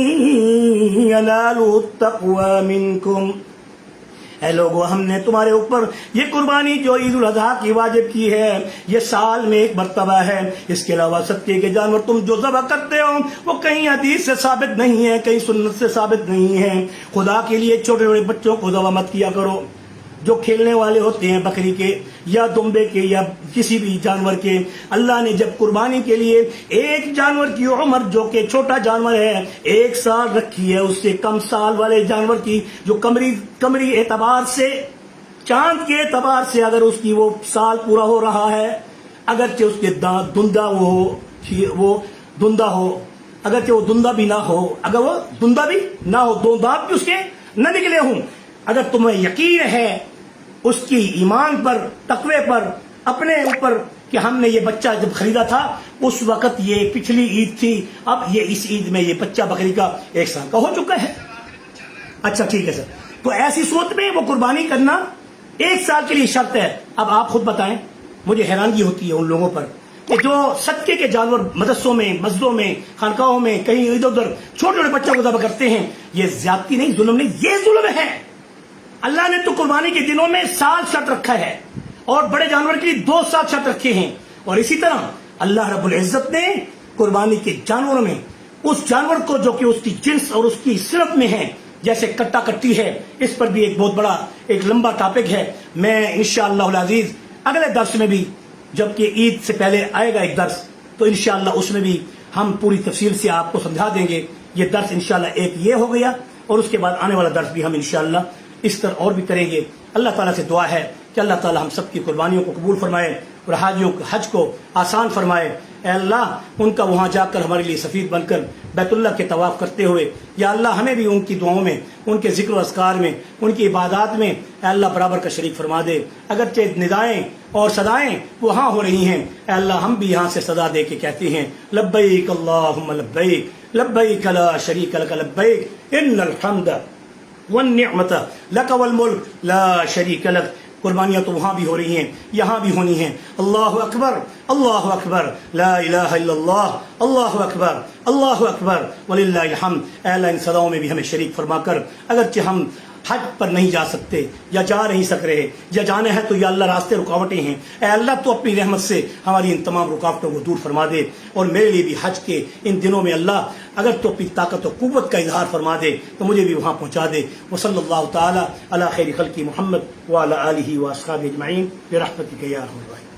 يناله التقوى منكم. اے لوگو، ہم نے تمہارے اوپر یہ قربانی جو عید الاضحیٰ کی واجب کی ہے، یہ سال میں ایک مرتبہ ہے. اس کے علاوہ صدقے کے جانور تم جو ذبح کرتے ہو وہ کہیں حدیث سے ثابت نہیں ہے، کہیں سنت سے ثابت نہیں ہے. خدا کے لیے چھوٹے چھوٹے بچوں کو ذبح مت کیا کرو. جو کھیلنے والے ہوتے ہیں بکری کے یا دمبے کے یا کسی بھی جانور کے، اللہ نے جب قربانی کے لیے ایک جانور کی عمر جو کہ چھوٹا جانور ہے 1 سال رکھی ہے، اس سے کم سال والے جانور کی جو کمری اعتبار سے، چاند کے اعتبار سے اگر اس کی وہ سال پورا ہو رہا ہے، اگرچہ اس کے دانت دندہ ہو، اگرچہ وہ دندہ بھی نہ ہو، اگر وہ دندہ بھی نہ ہو، 2 دانت بھی اس کے نہ نکلے ہوں، اگر تمہیں یقین ہے اس کی ایمان پر، تقوی پر، اپنے اوپر کہ ہم نے یہ بچہ جب خریدا تھا اس وقت یہ پچھلی عید تھی، اب یہ اس عید میں یہ بچہ بکری کا 1 سال کا ہو چکا ہے. اچھا ٹھیک ہے سر، تو ایسی صورت میں وہ قربانی کرنا 1 سال کے لیے شرط ہے. اب آپ خود بتائیں، مجھے حیرانگی ہوتی ہے ان لوگوں پر کہ جو صدقے کے جانور مدرسوں میں، مسجدوں میں، خانقاہوں میں، کہیں ادھر ادھر چھوٹے چھوٹے بچوں کو ذبح کرتے ہیں. یہ زیادتی نہیں، ظلم نہیں، یہ ظلم ہے. اللہ نے تو قربانی کے دنوں میں سال شرط رکھا ہے اور بڑے جانور کے لیے 2 سال شرط رکھے ہیں. اور اسی طرح اللہ رب العزت نے قربانی کے جانوروں میں اس جانور کو جو کہ اس کی جنس اور اس کی صنف میں ہے، جیسے کٹا کٹی ہے، اس پر بھی ایک بہت بڑا ایک لمبا ٹاپک ہے. میں انشاءاللہ العزیز اگلے درس میں بھی، جبکہ عید سے پہلے آئے گا ایک درس، تو انشاءاللہ اس میں بھی ہم پوری تفصیل سے آپ کو سمجھا دیں گے. یہ درس انشاءاللہ ایک یہ ہو گیا، اور اس کے بعد آنے والا درس بھی ہم انشاءاللہ اس طرح اور بھی کریں گے. اللہ تعالیٰ سے دعا ہے کہ اللہ تعالیٰ ہم سب کی قربانیوں کو قبول فرمائے اور حاجیوں کے حج کو آسان فرمائے. اے اللہ، ان کا وہاں جا کر ہمارے لیے سفیر بن کر بیت اللہ کے طواف کرتے ہوئے، یا اللہ ہمیں بھی ان کی دعاؤں میں، ان کے ذکر و اذکار میں، ان کی عبادات میں اے اللہ برابر کا شریک فرما دے. اگرچہ ندائیں اور صدائیں وہاں ہو رہی ہیں، اے اللہ ہم بھی یہاں سے صدا دے کے کہتے ہیں لبیک اللہم لبیک لبیک لا شریک لک لبیک ان الحمد والنعمت لک والملک لا شریک لک. قربانیاں تو وہاں بھی ہو رہی ہیں، یہاں بھی ہونی ہیں. اللہ اکبر، اللہ اکبر، لا الہ الا اللہ، اللہ اکبر، اللہ اکبر وللہ الحمد. اے اللہ ان صداؤں میں بھی ہمیں شریک فرما کر، اگرچہ ہم حج پر نہیں جا سکتے یا جا نہیں سک رہے یا جانا ہے تو یا اللہ راستے رکاوٹیں ہیں، اے اللہ تو اپنی رحمت سے ہماری ان تمام رکاوٹوں کو دور فرما دے، اور میرے لیے بھی حج کے ان دنوں میں اللہ اگر تو اپنی طاقت و قوت کا اظہار فرما دے تو مجھے بھی وہاں پہنچا دے۔ وصلی اللہ تعالی علی خیر خلق محمد وعلی آلہ واصحابہ اجمعین برحمتک یا ارحم الراحمین۔